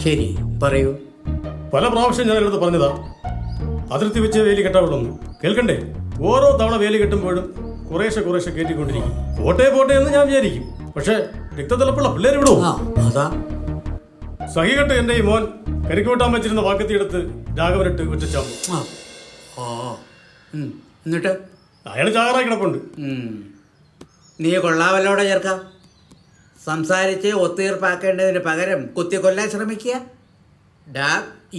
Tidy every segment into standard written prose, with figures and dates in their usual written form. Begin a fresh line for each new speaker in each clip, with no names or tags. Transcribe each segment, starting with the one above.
ശരി, പറയൂ.
പല പ്രാവശ്യം ഞാൻ എടുത്ത് പറഞ്ഞതാ, അതിർത്തി വെച്ച് വേലി കെട്ടാവുള്ളൂ. കേൾക്കണ്ടേ? ഓരോ തവണ വേലി കെട്ടുമ്പോഴും കുറേശ്ശെ കയറ്റിക്കൊണ്ടിരിക്കും. പോട്ടെ എന്ന് ഞാൻ വിചാരിക്കും. പക്ഷേ രക്തത്തിളപ്പുള്ള പിള്ളേർ വിടുവോ?
അതാ
സഹികെട്ട് എന്റെ ഈ മോൻ കരിക്ക് വെട്ടാൻ വെച്ചിരുന്ന വാക്കത്തിയെടുത്ത് രാഘവനിട്ട് ഒറ്റച്ചാമ്പു.
എന്നിട്ട്
അയാൾ ചാകറായി കിടപ്പുണ്ട്.
നീ കൊള്ളാവല്ലോടെ ചേർക്കാം. സംസാരിച്ച് ഒത്തീർപ്പാക്കേണ്ടതിന് പകരം കുത്തി കൊല്ലാൻ ശ്രമിക്കുക.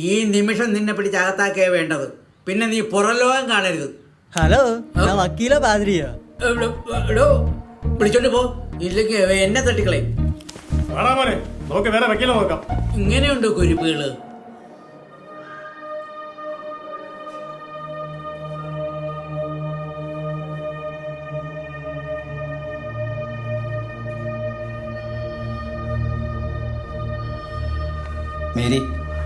ഈ നിമിഷം നിന്നെ പിടിച്ചകത്താക്കിയാ വേണ്ടത്. പിന്നെ നീ പുറലോകം കാണരുത്.
ഹലോ, ഞാൻ വക്കീല പാതിരിയാ.
വിളിച്ചോണ്ട് പോ, ഇല്ലെങ്കിൽ എന്നെ തട്ടിക്കളയും.
മോനെ നോക്ക്, വേറെ വക്കീല നോക്കാം.
ഇങ്ങനെയുണ്ടോ കുരിപ്പുകള്?
മേരി,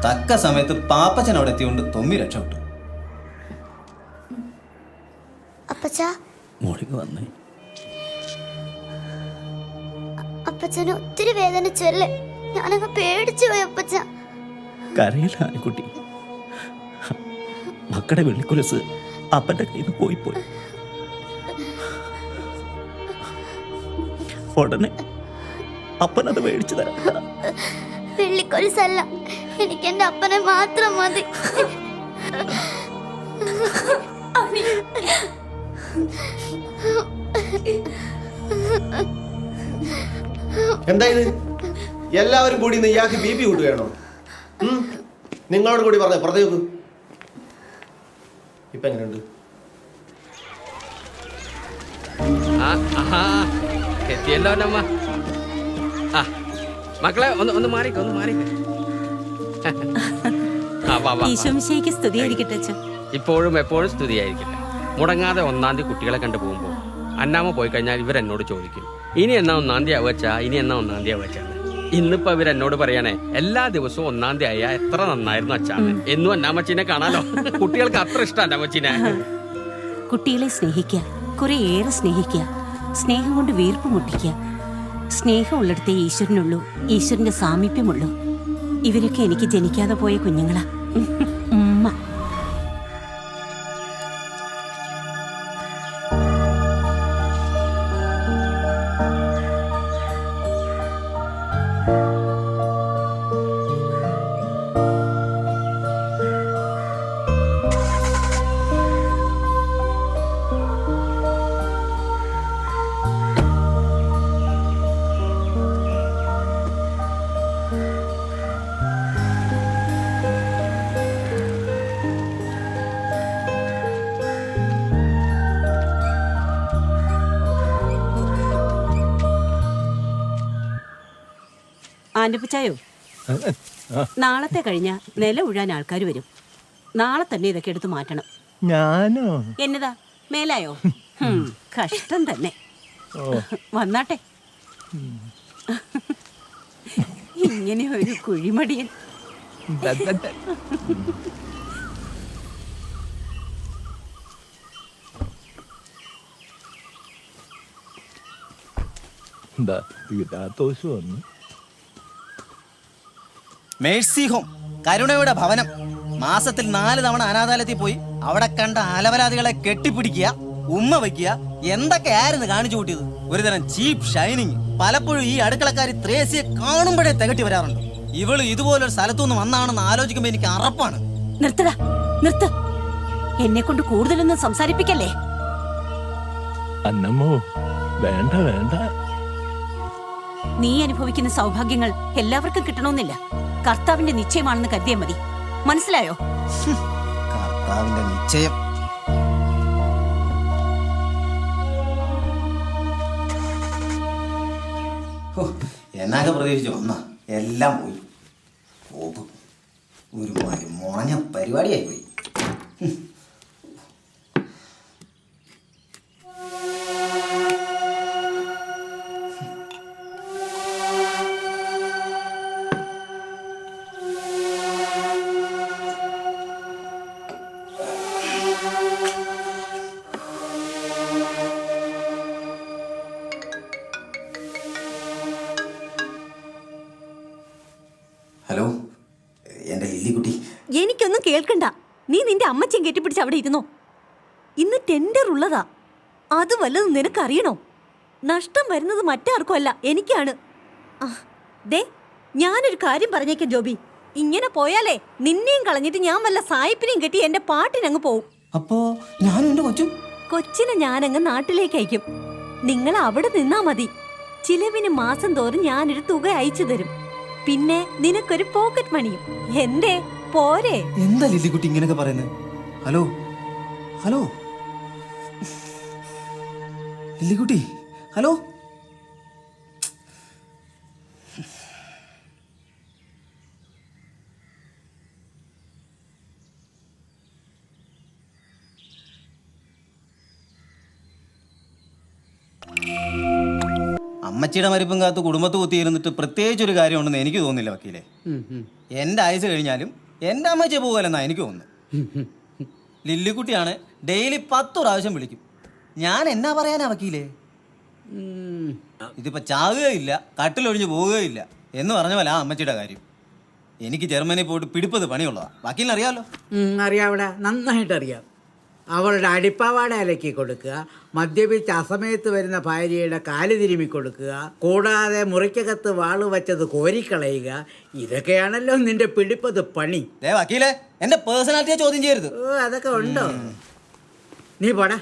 തക്ക സമയത്ത് പാപ്പച്ചൻ അവിടെ എത്തിയോണ്ട് തൊമ്മി രക്ഷപ്പെട്ടു.
വന്നേ.
അപ്പച്ചന് ഒത്തിരി വേദനിച്ചല്ലേ? ഞാനങ്ങ് പേടിച്ചു പോയി അപ്പച്ച.
കരയില്ല ആനക്കുട്ടി, മക്കളുടെ വെള്ളിക്കുലസ് അപ്പന്റെ കയ്യിൽ നിന്ന് പോയി. ഉടനെ അപ്പനത് മേടിച്ചു തരാം.
വെള്ളിക്കൊലുസല്ല, എനിക്ക് എന്റെ അപ്പനെ മാത്രം മതി.
എന്തായത്? എല്ലാവരും കൂടി ഇയാൾക്ക് ബി പി കൂട്ടുകയാണോ? നിങ്ങളോട് കൂടി പറഞ്ഞ പുറത്തേ നോക്കൂ. ഇപ്പൊ എങ്ങനെയുണ്ട്?
എത്തിയല്ലോ അമ്മ. മക്കളെ ഒന്ന് മാറിക്കോ. ഇപ്പോഴും എപ്പോഴും സ്തുതിയായിരിക്കട്ടെ. മുടങ്ങാതെ 1-ാം തീയതി കുട്ടികളെ കണ്ടു പോകുമ്പോൾ അന്നാമ്മ പോയി കഴിഞ്ഞാൽ ഇവരെന്നോട് ചോദിക്കും, ഇനി എന്നാ 1-ാം തീയതി ആവച്ചാ, ഇനി എന്നാ 1-ാം തീയതി ആവച്ചാന്ന്. ഇന്നിപ്പോ ഇവരെന്നോട് പറയാനേ, എല്ലാ ദിവസവും 1-ാം തീയതി ആയാ എത്ര നന്നായിരുന്നു അച്ഛാന്ന്. എന്നും അന്നാമ്മച്ചീനെ കാണാലോ. കുട്ടികൾക്ക് അത്ര ഇഷ്ടം അന്നാമ്മച്ചീനെ.
കുട്ടികളെ സ്നേഹിക്കുക, കുറേയേറെ സ്നേഹിക്കുക, സ്നേഹം കൊണ്ട് വീർപ്പ് മുട്ടിക്കുക. സ്നേഹം ഉള്ളിടത്തേ ഈശ്വരനുള്ളൂ, ഈശ്വരന്റെ സാമീപ്യമുള്ളൂ. ഇവരൊക്കെ എനിക്ക് ജനിക്കാതെ പോയ കുഞ്ഞുങ്ങളാ. ഉമ്മ. ആൻറ്റിപ്പച്ചായോ, നാളത്തെ കഴിഞ്ഞ നില ഉഴാൻ ആൾക്കാർ വരും. നാളെ തന്നെ ഇതൊക്കെ എടുത്ത് മാറ്റണം.
ഞാനോ?
എന്നതാ മേലായോ? കഷ്ടം തന്നെ. വന്നാട്ടെ. ഇങ്ങനെ ഒരു കുഴിമടിയൻ.
മേഴ്സി ഹോം, കരുണയുടെ ഭവനം. മാസത്തിൽ 4 തവണ അനാഥാലയത്തിൽ പോയി അവിടെ കണ്ട അലവലാദികളെ കെട്ടിപ്പിടിക്കുക, ഉമ്മ വയ്ക്കുക, എന്തൊക്കെയായിരുന്നു കാണിച്ചു കൂട്ടിയത്. ഒരുതരം ചീപ്പ് ഷൈനിങ്. പലപ്പോഴും ഈ അടുക്കളക്കാരി ത്രേസിയെ കാണുമ്പോഴേ തികട്ടി വരാറുണ്ട്. ഇവള് ഇതുപോലൊരു സ്ഥലത്തുനിന്ന് വന്നാണെന്ന് ആലോചിക്കുമ്പോ എനിക്ക് അറപ്പാണ്.
നിർത്തടാ, നിർത്ത്. എന്നെ കൊണ്ട് കൂടുതലൊന്നും സംസാരിപ്പിക്കല്ലേ.
അന്നമ്മോ, വേണ്ട.
നീ അനുഭവിക്കുന്ന സൗഭാഗ്യങ്ങൾ എല്ലാവർക്കും കിട്ടണമെന്നില്ല. കർത്താവിന്റെ നിശ്ചയമാണെന്ന് കരുതിയാൽ മതി. മനസ്സിലായോ?
കർത്താവിന്റെ നിശ്ചയം. എന്നൊക്കെ പ്രതീക്ഷിച്ചു വന്ന എല്ലാം പോയി. ഒരു മുണഞ്ഞ പരിപാടിയായി പോയി. ഹലോ,
നീ നിന്റെ അമ്മച്ചയും കെട്ടിപ്പിടിച്ച് അവിടെ ഇരുന്നോ. ഇന്ന് ടെൻഡർ ഉള്ളതാ. അത് വല്ലതും നിനക്കറിയണോ? നഷ്ടം വരുന്നത് മറ്റാർക്കും അല്ല, എനിക്കാണ്. ദേ, ഞാനൊരു കാര്യം പറഞ്ഞേക്കാം ജോബി. ഇങ്ങനെ പോയാലേ നിന്നെയും കളഞ്ഞിട്ട് ഞാൻ വല്ല സായിപ്പിനെയും കെട്ടി എന്റെ പാട്ടിനങ്ങ് പോവും.
അപ്പോ ഞാനും എന്റെ
കൊച്ചിനെ ഞാനങ്ങ് നാട്ടിലേക്ക് അയക്കും. നിങ്ങൾ അവിടെ നിന്നാ മതി. ചിലവിന് മാസം തോറും ഞാനൊരു തുക അയച്ചു തരും. പിന്നെ നിനക്കൊരു പോക്കറ്റ് മണിയും. എന്തേ, പോരെ?
എന്താ ലില്ലിക്കുട്ടി ഇങ്ങനെയൊക്കെ പറയുന്നത്? Hello hello Lillikutty, hello. അമ്മച്ചിയുടെ മരിപ്പും കാത്ത് കുടുംബത്ത് കുത്തിയിരുന്നിട്ട് പ്രത്യേകിച്ചൊരു കാര്യമുണ്ടെന്ന് എനിക്ക് തോന്നുന്നില്ല വക്കീലെ. എൻ്റെ ആയുസ് കഴിഞ്ഞാലും എൻ്റെ അമ്മച്ചി പോകുമല്ലെന്നാ എനിക്ക് തോന്നുന്നു. ലില്ലിക്കുട്ടിയാണ് ഡെയിലി 10 പ്രാവശ്യം വിളിക്കും. ഞാൻ എന്നാ പറയാനാ വക്കീലേ? ഇതിപ്പോ ചാകുകയില്ല, കട്ടിലൊഴിഞ്ഞ് പോവുകയില്ല എന്ന് പറഞ്ഞ പോലെ ആ അമ്മച്ചിയുടെ കാര്യം. എനിക്ക് ജർമ്മനി പോയിട്ട് പിടിപ്പത് പണിയുള്ളതാ. വക്കീലിന് അറിയാമല്ലോ.
അറിയാവിടെ, നന്നായിട്ട് അറിയാം. അവളുടെ അടിപ്പാവാട അലക്കി കൊടുക്കുക, മദ്യപിച്ച് അസമയത്ത് വരുന്ന ഭാര്യയുടെ കാല് തിരുമ്മി കൊടുക്കുക, കൂടാതെ മുറിക്കകത്ത് വാള് വച്ചത് കോരിക്കളയുക. ഇതൊക്കെയാണല്ലോ നിന്റെ പിടിപ്പത് പണി.
വക്കീലെ, എന്റെ പേഴ്സണാലിറ്റിയെ ചോദ്യം ചെയ്യരുത്.
അതൊക്കെ ഉണ്ടോ? നീ പോടാ.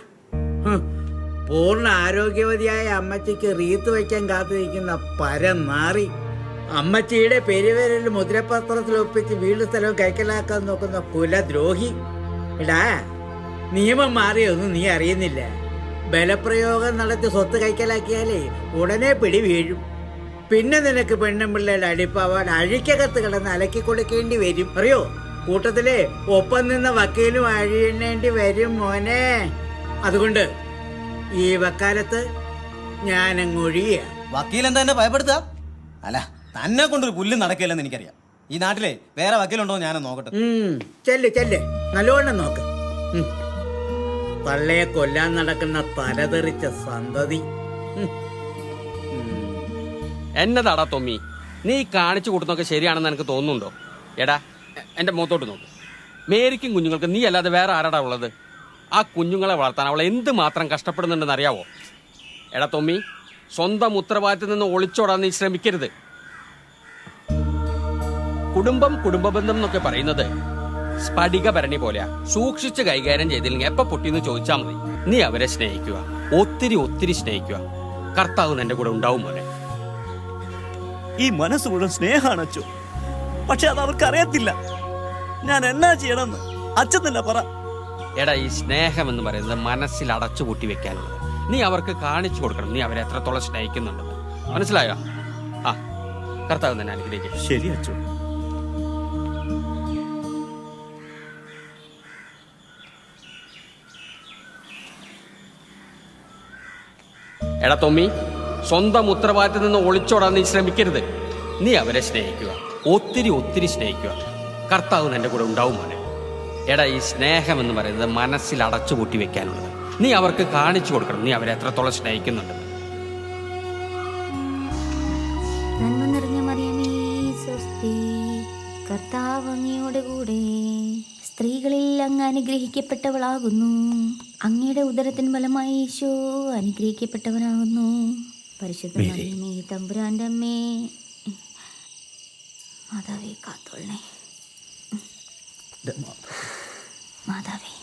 പൂർണ്ണ ആരോഗ്യവതിയായ അമ്മച്ചിക്ക് റീത്ത് വയ്ക്കാൻ കാത്തിരിക്കുന്ന പരനാറി. അമ്മച്ചിയുടെ പെരുവരിൽ മുദ്രപത്രത്തിൽ ഒപ്പിച്ച് വീട് സ്ഥലവും കൈക്കലാക്കാൻ നോക്കുന്ന കുലദ്രോഹി. എടാ, നിയമം മാറിയൊന്നും നീ അറിയുന്നില്ല. ബലപ്രയോഗം നടത്തി സ്വത്ത് കൈക്കലാക്കിയാലേ ഉടനെ പിടി വീഴും. പിന്നെ നിനക്ക് പെണ്ണും പിള്ളേരുടെ അടിപ്പാവാൻ അഴിക്കകത്ത് കിടന്ന് അലക്കി കൊടുക്കേണ്ടി വരും. അറിയോ? കൂട്ടത്തിലെ ഒപ്പം നിന്ന വക്കീലും അഴിയണ്ണേണ്ടി വരും മോനെ. അതുകൊണ്ട് ഈ വക്കാലത്ത് ഞാനങ്ങൊഴിയ.
വക്കീൽ എന്താ എന്നെ ഭയപ്പെടുത്തുക? അല്ല, തന്നെ കൊണ്ടൊരു പുല്ല് നടക്കില്ലെന്ന് എനിക്കറിയാം. ഈ നാട്ടിലെ വേറെ വക്കീലുണ്ടോ ഞാനൊന്ന് നോക്കട്ടെ.
ചെല്ല് നല്ലോണം നോക്ക്. പള്ളയെ കൊല്ലാൻ നടക്കുന്ന തലതെറിച്ച സന്തതി.
എന്നതാടാ തൊമ്മി, നീ കാണിച്ചു കൊടുത്തൊക്കെ ശരിയാണെന്ന് എനിക്ക് തോന്നുന്നുണ്ടോ? എടാ, എൻ്റെ മുഖത്തോട്ട് നോക്ക്. മേരിക്കും കുഞ്ഞുങ്ങൾക്ക് നീ അല്ലാതെ വേറെ ആരാടാ ഉള്ളത്? ആ കുഞ്ഞുങ്ങളെ വളർത്താൻ അവൾ എന്തുമാത്രം കഷ്ടപ്പെടുന്നുണ്ടെന്ന് അറിയാവോ? എടാ തൊമ്മി, സ്വന്തം ഉത്തരവാദിത്തത്തിൽ നിന്ന് ഒളിച്ചോടാൻ നീ ശ്രമിക്കരുത്. കുടുംബ ബന്ധം എന്നൊക്കെ പറയുന്നത് സ്ഫടിക ഭരണി പോലെയാ. സൂക്ഷിച്ച് കൈകാര്യം ചെയ്തില്ലെങ്കിൽ എപ്പോ പൊട്ടിന്ന് ചോദിച്ചാൽ മതി. നീ അവരെ സ്നേഹിക്കുക, ഒത്തിരി സ്നേഹിക്കുക. കർത്താവ് നിന്റെ കൂടെ ഉണ്ടാവും മോനെ.
ഈ മനസ്സ് മുഴുവൻ സ്നേഹമാണ് അച്ഛൻ. പക്ഷെ അത് അവർക്ക് അറിയത്തില്ല. ഞാൻ എന്നാ ചെയ്യണമെന്ന് അച്ഛൻ തന്നെ പറ.
എടാ, ഈ സ്നേഹം എന്ന് പറയുന്നത് മനസ്സിൽ അടച്ചുപൂട്ടി വെക്കാനുള്ളത്. നീ അവർക്ക് കാണിച്ചു കൊടുക്കണം നീ അവരെ എത്രത്തോളം സ്നേഹിക്കുന്നുണ്ടെന്ന്. മനസ്സിലായോ? ആ, കർത്താവ് തന്നെ അനുഗ്രഹിക്കും.
ശരി അച്ഛൻ.
എടാ തൊമ്മി, സ്വന്തം ഉത്തരവാദിത്തത്തിൽ നിന്ന് ഒളിച്ചോടാൻ നീ ശ്രമിക്കരുത്. നീ അവരെ സ്നേഹിക്കുക, ഒത്തിരി സ്നേഹിക്കുക. കർത്താവ് നിന്റെ കൂടെ ഉണ്ടാവും മോനെ. എടാ, ഈ സ്നേഹം എന്ന് പറയുന്നത് മനസ്സിൽ അടച്ചുപൂട്ടി വെക്കാനുള്ളത്. നീ അവർക്ക് കാണിച്ചു കൊടുക്കണം നീ അവരെ എത്രത്തോളം സ്നേഹിക്കുന്നുണ്ട്.
നന്മ നിറഞ്ഞ മറിയമേ സ്വസ്തി, കർത്താവ് അങ്ങയോട് കൂടെ സ്ത്രീകളിൽ അങ്ങ് അനുഗ്രഹിക്കപ്പെട്ടവളാകുന്നു. അങ്ങയുടെ ഉദരത്തിൻ ഫലമായി ഈശോ അനുഗ്രഹിക്കപ്പെട്ടവനാകുന്നു. പരിശുദ്ധ മറിയമേ തമ്പുരാന്റെ അമ്മേ, മാതാവേ കാത്തോളണേ. മാതാവേ,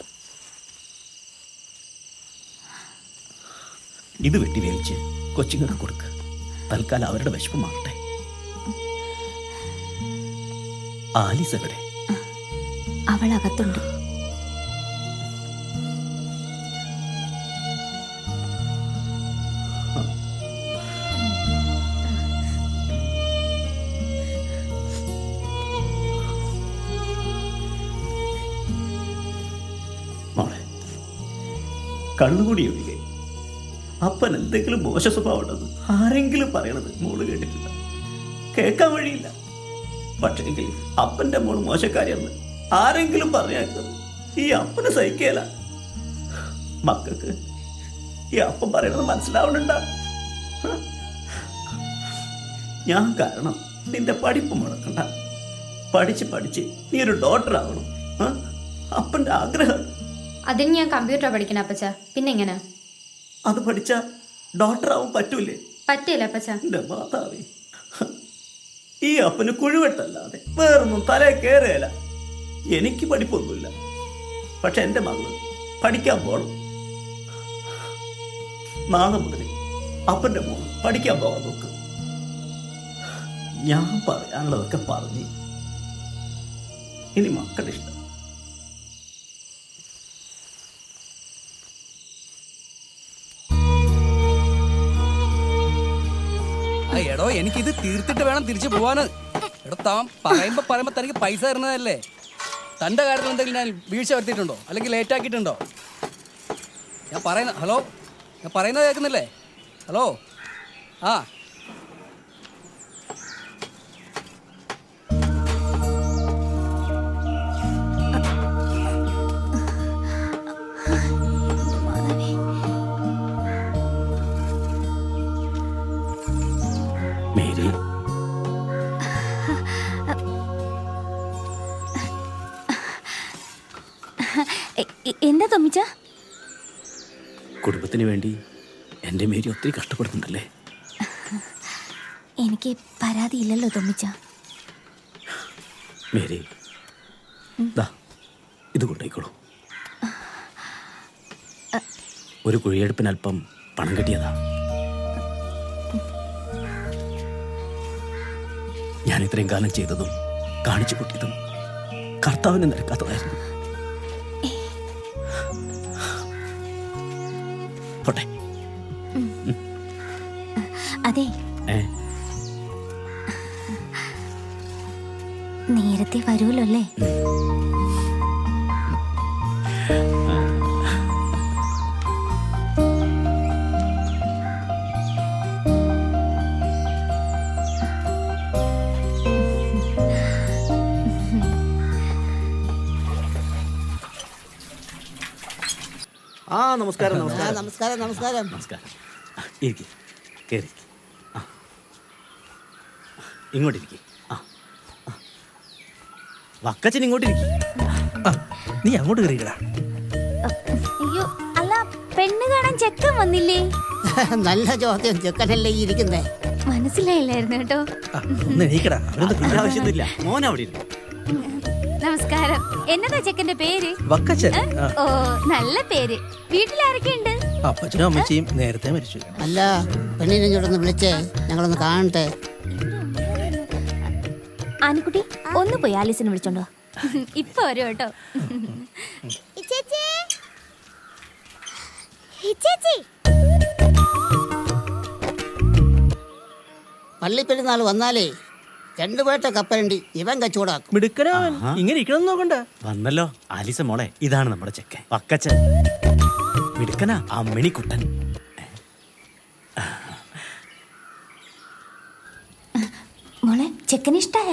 ഇത് വെട്ടി വേവിച്ച് കൊച്ചുങ്ങൾക്ക് കൊടുക്ക്. തൽക്കാലം അവരുടെ വിശപ്പ് മാറട്ടെ. ആലീസ് എവിടെ?
അവൾ അകത്തുണ്ട്.
മോളെ, കണ്ണുകൂടി ഒഴികെ അപ്പൻ എന്തെങ്കിലും മോശ സ്വഭാവം ഉണ്ടെന്ന് ആരെങ്കിലും പറയണത് മോള് കേട്ടിട്ടില്ല, കേൾക്കാൻ വഴിയില്ല. പക്ഷെങ്കിൽ അപ്പന്റെ മോള് മോശക്കാരിയെന്ന് ആരെങ്കിലും പറഞ്ഞേക്കുന്നത് ഈ അപ്പന് സഹിക്കേല. മക്കൾക്ക് ഈ അപ്പൻ പറയണത് മനസ്സിലാവണുണ്ട? ഞാൻ കാരണം നിന്റെ പഠിപ്പ് മുടക്കണ്ട. പഠിച്ച് നീ ഒരു ഡോക്ടർ ആവണം. അപ്പൻ്റെ ആഗ്രഹം.
അതിന് ഞാൻ കമ്പ്യൂട്ടർ പഠിക്കണം അപ്പച്ച. പിന്നെ എങ്ങനെ?
അത് പഠിച്ച ഡോക്ടറാവും പറ്റൂലേ?
പറ്റില്ല അപ്പച്ച.
എൻ്റെ മാതാവേ, ഈ അപ്പന് കുഴുവെട്ടല്ലാതെ വേറൊന്നും തലേ കയറിയല്ല. എനിക്ക് പഠിപ്പൊന്നുമില്ല, പക്ഷെ എൻ്റെ മകള് പഠിക്കാൻ പോകണം. നാളെ മുതൽ അപ്പൻ്റെ മോള് പഠിക്കാൻ പോകാൻ നോക്ക്. ഞാൻ പറയാനുള്ളതൊക്കെ പറഞ്ഞ് ഇനി മക്കളുടെ ഇഷ്ടം.
എടോ എനിക്കിത് തീർത്തിട്ട് വേണം തിരിച്ചു പോവാന്. എടോ താൻ പറയുമ്പോ തനിക്ക് പൈസ തരുന്നതല്ലേ. തൻ്റെ കാര്യത്തിൽ എന്തെങ്കിലും ഞാൻ വീഴ്ച വരുത്തിയിട്ടുണ്ടോ അല്ലെങ്കിൽ ലേറ്റ് ആക്കിയിട്ടുണ്ടോ? ഞാൻ പറയുന്നത് കേൾക്കുന്നില്ലേ? ഹലോ, ആ
മേരി,
എന്താ തൊമ്മിച്ച?
കുടുംബത്തിന് വേണ്ടി എൻ്റെ മേരി ഒത്തിരി കഷ്ടപ്പെടുന്നുണ്ടല്ലേ?
എനിക്ക് പരാതിയില്ലല്ലോ തൊമ്മിച്ച.
മേരി, ദാ ഇത് കൊണ്ടേക്കോളൂ. ഒരു കുഴിയെടുപ്പിന് അല്പം പണം കിട്ടിയതാ. ഞാൻ ഇത്രയും കാലം ചെയ്തതും കാണിച്ചു കൂട്ടിയതും കർത്താവിന് നിരക്കാത്തതായിരുന്നു. പോട്ടെ.
അതെ, നേരത്തെ വരുമല്ലോ അല്ലേ?
നമസ്കാരം.
നമസ്കാരം. നമസ്കാരം.
നമസ്കാരം. ഇരിക്കെ, കയറി. ഇങ്ങോട്ടിരിക്കെ. വക്കച്ചൻ ഇങ്ങോട്ടിരിക്കെ. നീ അങ്ങോട്ട് കയറിയിടാ.
അയ്യോ, അല്ല പെണ്ണ് കാണാൻ ചെക്കൻ വന്നില്ലേ?
നല്ല ചോദ്യം. ചെക്കനല്ലേ ഇരിക്കുന്നേ?
മനസ്സിലായില്ലായിരുന്നു കേട്ടോ.
ആവശ്യമൊന്നുമില്ല, മോൻ അവിടെ ഇരുന്നു.
നമസ്കാരം. എന്നതാ ചെക്കന്റെ പേര്?
വക്കച്ചൻ.
ഓ, നല്ല പേര്. വീട്ടിലാരൊക്കെ ഉണ്ട്?
അപ്പച്ചനും അമ്മച്ചിയും നേരത്തെ മരിച്ചു.
അല്ല, പെണ്ണിനെ ഇങ്ങോട്ടൊന്ന് വിളിച്ചേ, ഞങ്ങളൊന്ന് കാണട്ടെ.
ആനക്കുട്ടി, ഒന്ന് പോയി ആലീസിനെ വിളിച്ചോണ്ടോ. ഇപ്പൊ വരും കേട്ടോ.
പള്ളിപ്പെരുന്നാൾ വന്നാലേ 2 പേട്ട കപ്പലണ്ടി ഇവൻ കച്ചവടാക്കും.
മിടുക്കനാവൻ. ഇങ്ങനെ ഇരിക്കണം നോക്കണ്ട.
വന്നല്ലോ ആലീസ മോളെ, ഇതാണ് നമ്മുടെ ചെക്കൻ വക്കച്ചൻ. മിടുക്കനാ, അമ്മിണിക്കുട്ടൻ.
മോളെ, ചെക്കന് ഇഷ്ടായ?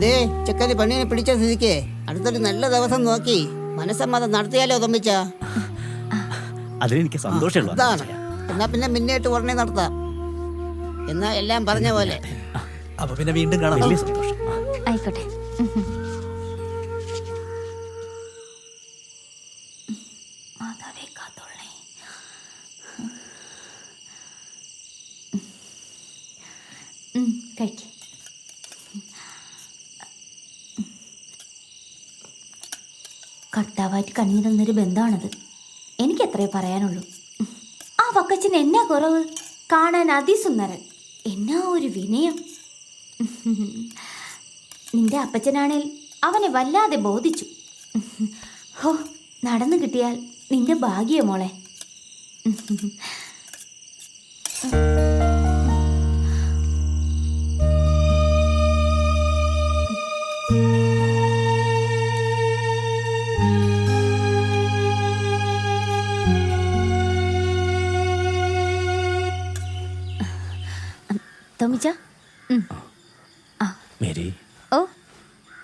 ദേ, ചെക്കന് പെണ്ണിനെ പിടിച്ച സ്ഥിതിക്ക് അടുത്തൊരു നല്ല ദിവസം നോക്കി മനസ്സമ്മതം നടത്തിയാലോ തൊമ്മിച്ച?
അതിലെനിക്ക് സന്തോഷമുള്ള.
അതാണ്. എന്നാ പിന്നെ മുന്നേറ്റ് ഉടനെ നടത്താം. എന്നാ എല്ലാം പറഞ്ഞ പോലെ.
അപ്പൊ പിന്നെ വീണ്ടും കാണാം.
വലിയ സന്തോഷം.
ആയിക്കോട്ടെ. മാതാവേ കാത്തോളേ. കഴിക്ക. കർത്താവായിട്ട് കണ്ണീർ തന്നൊരു ബന്ധമാണത്. എനിക്കെത്രേ പറയാനുള്ളൂ. ആ വക്കച്ചന് എന്നാ കുറവ്? കാണാൻ അതിസുന്ദരൻ, എന്നാ ഒരു വിനയം. നിന്റെ അപ്പച്ചനാണേൽ അവനെ വല്ലാതെ ബോധിച്ചു. ഹോ, നടന്നു കിട്ടിയാൽ നിന്റെ ഭാഗ്യ മോളെ. തോമിച്ച.
മേരി,
ഓ,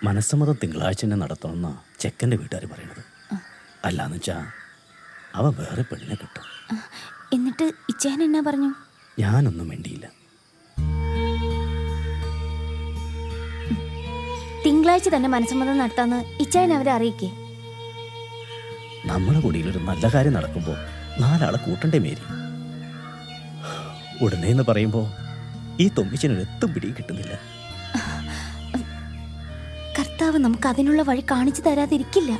മനസ്സമ്മതം തിങ്കളാഴ്ച തന്നെ നടത്തണമെന്നാ ചെക്കൻ്റെ വീട്ടുകാർ പറയണത്. അല്ലാന്ന് വെച്ചാ അവ വേറെ പെണ്ണിനെ കിട്ടും.
എന്നിട്ട് ഇച്ചേൻ എന്നാ പറഞ്ഞു?
ഞാനൊന്നും വേണ്ടിയില്ല.
തിങ്കളാഴ്ച തന്നെ മനസ്സമ്മതം നടത്താന്ന് ഇച്ചായൻ അവരെ അറിയിക്കേ.
നമ്മുടെ കുടിയിൽ ഒരു നല്ല കാര്യം നടക്കുമ്പോൾ 4 ആളെ കൂട്ടണ്ടേ മേരി? ഉടനെ എന്ന് പറയുമ്പോൾ ഈ തൊമ്മിച്ചനൊരു എത്തും പിടിയും കിട്ടുന്നില്ല.
കർത്താവ് നമുക്ക് അതിനുള്ള വഴി കാണിച്ചു തരാതിരിക്കില്ല.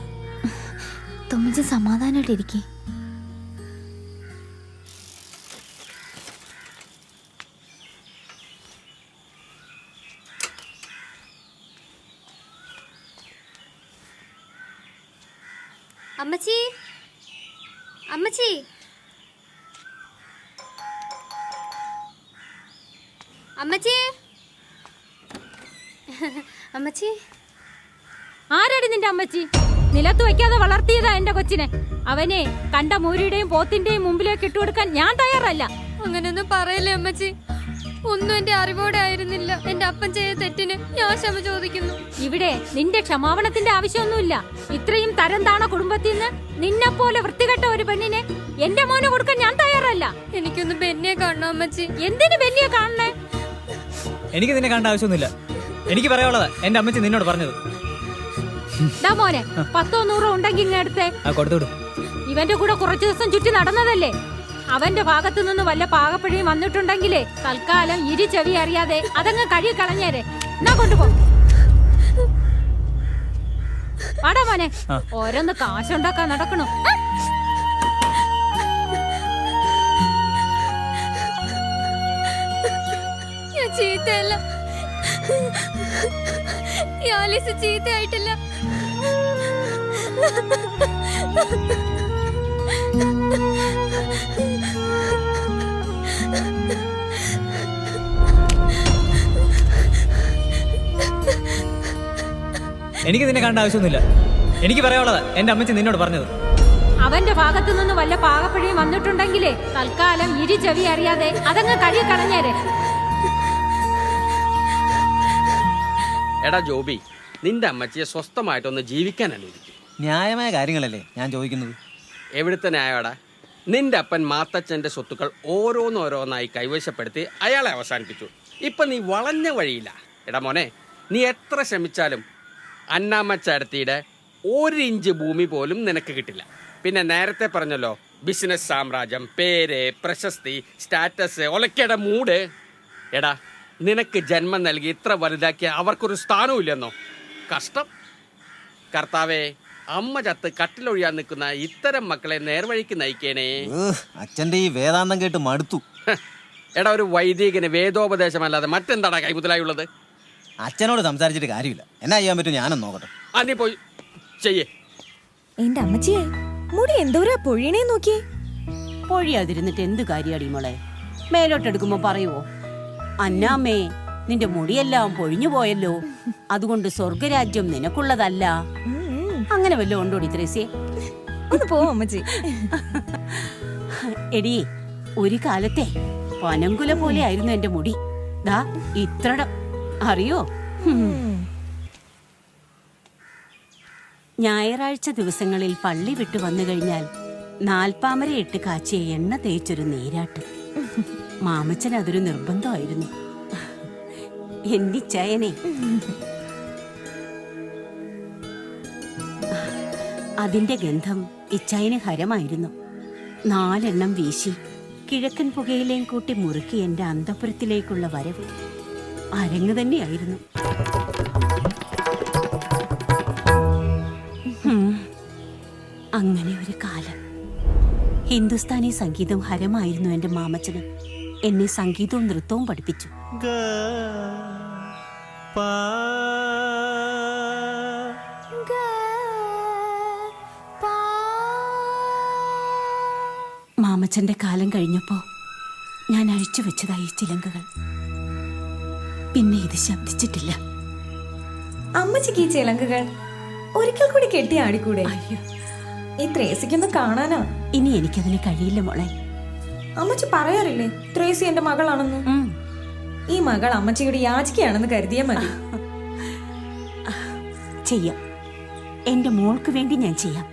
തൊമ്മിച്ച് സമാധാനമായിട്ടിരിക്കേ.
അമ്മച്ചി, അമ്മച്ചി, അമ്മച്ചി, അമ്മച്ചി.
ആരാടി നിന്റെ അമ്മച്ചി? നിലത്ത് വയ്ക്കാതെ വളർത്തിയതാ എന്റെ കൊച്ചിനെ. അവനെ കണ്ട മൂരിയുടെയും പോത്തിന്റെയും മുമ്പിലേക്ക് ഇട്ടുകൊടുക്കാൻ ഞാൻ തയ്യാറല്ല.
അങ്ങനെയൊന്നും പറയല്ലേ അമ്മച്ചി. ഒന്നും എന്റെ അറിവോടെ ആയിരുന്നില്ല. എന്റെ അപ്പൻ ചെയ്ത തെറ്റിന് ഞാൻ ക്ഷമ ചോദിക്കുന്നു.
ഇവിടെ നിന്റെ ക്ഷമാപണത്തിന്റെ ആവശ്യമൊന്നുമില്ല. ഇത്രയും തരം താണ കുടുംബത്തിൽ നിന്ന് നിന്നെ പോലെ വൃത്തികെട്ട ഒരു പെണ്ണിനെ എന്റെ മോനെ കൊടുക്കാൻ ഞാൻ തയ്യാറല്ല.
എനിക്കൊന്ന് ബെന്നിയെ കാണണം അമ്മച്ചി.
എന്തിനു ബെന്നിയെ കാണണേ?
എനിക്ക് നിന്നെ കാണേണ്ട ആവശ്യമൊന്നുമില്ല. എനിക്ക് പറയാനുള്ളതാ എന്റെ അമ്മച്ചി നിന്നോട് പറഞ്ഞത്.
മോനെ 100 100 ഉണ്ടെങ്കിൽ ഇങ്ങടുത്തെ
കൊടുത്തുവിടും.
ഇവന്റെ കൂടെ കുറച്ചു ദിവസം ചുറ്റി നടന്നതല്ലേ? അവന്റെ ഭാഗത്തു നിന്ന് വല്ല പാകപ്പിഴയും വന്നിട്ടുണ്ടെങ്കിലേ തൽക്കാലം ഇരു ചെവി അറിയാതെ അതങ്ങ് കഴുകി കളഞ്ഞേരെ. എന്നാ കൊണ്ടുപോ. പാടാ മോനെ, ഓരോന്ന് കാശുണ്ടാക്കാൻ നടക്കണു.
ഞാൻ ചീത്തയല്ല, ആലീസ് ചീത്തയായിട്ടില്ല.
എനിക്ക് നിന്നെ കാണേണ്ട ആവശ്യമൊന്നുമില്ല. എനിക്ക് പറയാനുള്ളതാ എന്റെ അമ്മച്ചി നിന്നോട് പറഞ്ഞത്.
അവന്റെ ഭാഗത്തു നിന്ന് വല്ല പാകപ്പിഴയും വന്നിട്ടുണ്ടെങ്കിലേ തൽക്കാലം ഇരു ചെവി അറിയാതെ അതങ്ങ് കഴുകി കളഞ്ഞേരെ.
എടാ ജോബി, നിന്റെ അമ്മച്ചിയെ സ്വസ്ഥമായിട്ടൊന്ന് ജീവിക്കാൻ അനുവദിക്കും.
ന്യായമായ കാര്യങ്ങളല്ലേ ഞാൻ ചോദിക്കുന്നത്.
എവിടുത്തെ ന്യായടാ? നിന്റെ അപ്പൻ മാത്തച്ഛന്റെ സ്വത്തുക്കൾ ഓരോന്നോരോന്നായി കൈവശപ്പെടുത്തി അയാളെ അവസാനിപ്പിച്ചു. ഇപ്പൊ നീ വളഞ്ഞ വഴിയില്ല. എടാ മോനെ, നീ എത്ര ശ്രമിച്ചാലും അന്നാമ്മച്ചടത്തിയുടെ 1 ഇഞ്ച് ഭൂമി പോലും നിനക്ക് കിട്ടില്ല. പിന്നെ നേരത്തെ പറഞ്ഞല്ലോ, ബിസിനസ് സാമ്രാജ്യം, പേര്, പ്രശസ്തി, സ്റ്റാറ്റസ്, ഒലക്കയുടെ മൂഡ്. എടാ, നിനക്ക് ജന്മം നൽകി ഇത്ര വലുതാക്കിയ അവർക്കൊരു സ്ഥാനവും ഇല്ലെന്നോ? കഷ്ടം. കർത്താവേ, അമ്മ ചത്ത് കട്ടിലൊഴിയാൻ നിൽക്കുന്ന ഇത്തരം മക്കളെ നേർവഴിക്ക് നയിക്കേണേ.
അച്ഛന്റെ ഈ വേദാന്തം കേട്ട് മടുത്തു.
എടാ, ഒരു വൈദികന് വേദോപദേശമല്ലാതെ മറ്റെന്താടാ കൈമുതലായുള്ളത്?
അച്ഛനോട് സംസാരിച്ചിട്ട് കാര്യമില്ല. എന്നാ ചെയ്യാൻ പറ്റും ഞാനൊന്ന് നോക്കട്ടെ.
നീ പോയി ചെയ്യേ.
എന്റെ അമ്മച്ചിയെ മുടി എന്തോരാ പൊഴിയണേ നോക്കിയേ.
പൊഴിയാതിരുന്നിട്ട് എന്ത് കാര്യാടി മോളെ? മേലോട്ടെടുക്കുമ്പോ പറയുവോ, അന്നാമ്മേ നിന്റെ മുടിയെല്ലാം പൊഴിഞ്ഞു പോയല്ലോ, അതുകൊണ്ട് സ്വർഗരാജ്യം നിനക്കുള്ളതല്ല, അങ്ങനെ വല്ലോ ഉണ്ടോടി ത്രേസ്യേ?
ഒന്ന് പോവും അമ്മച്ചി.
എടി, ഒരു കാലത്തെ പനങ്കുല പോലെ ആയിരുന്നു എന്റെ മുടി. ദാ ഇത്രടം, അറിയോ? ഞായറാഴ്ച ദിവസങ്ങളിൽ പള്ളി വിട്ടു വന്നു കഴിഞ്ഞാൽ 4 പാമര ഇട്ട് കാച്ചിയ എണ്ണ തേച്ചൊരു നീരാട്ട്. മാമച്ചൻ അതൊരു നിർബന്ധമായിരുന്നു. എന്നിച്ചയനെ അതിന്റെ ഗന്ധം ഇച്ചായന് ഹരമായിരുന്നു. 4 എണ്ണം വീശി കിഴക്കൻ പുകയിലേയും കൂട്ടി മുറുക്കി എന്റെ അന്തപുരത്തിലേക്കുള്ള വരവ് അരങ്ങ് തന്നെയായിരുന്നു. അങ്ങനെ ഒരു കാലം. ഹിന്ദുസ്ഥാനി സംഗീതം ഹരമായിരുന്നു എന്റെ മാമച്ചന്. എന്നെ സംഗീതവും നൃത്തവും പഠിപ്പിച്ചു. മാമച്ചന്റെ കാലം കഴിഞ്ഞപ്പോ ഞാൻ അഴിച്ചു വെച്ചതായി ചിലങ്കകൾ. പിന്നെ ഇത് ശബ്ദിച്ചിട്ടില്ല.
അമ്മച്ചിക്ക് ഈ ചിലങ്കുകൾ ഒരിക്കൽ കൂടി കെട്ടി ആടിക്കൂടെ?
അയ്യോ,
ഈ ത്രേസിക്കൊന്ന് കാണാനാ.
ഇനി എനിക്കതിന് കഴിയില്ല മോളെ.
അമ്മച്ചി പറയാറില്ലേ ത്രേസി എന്റെ മകളാണെന്ന്? ഈ മകൾ അമ്മച്ചിയുടെ യാചികയാണെന്ന് കരുതിയാ മതി.
ചെയ്യാം, എന്റെ മോൾക്ക് വേണ്ടി ഞാൻ ചെയ്യാം.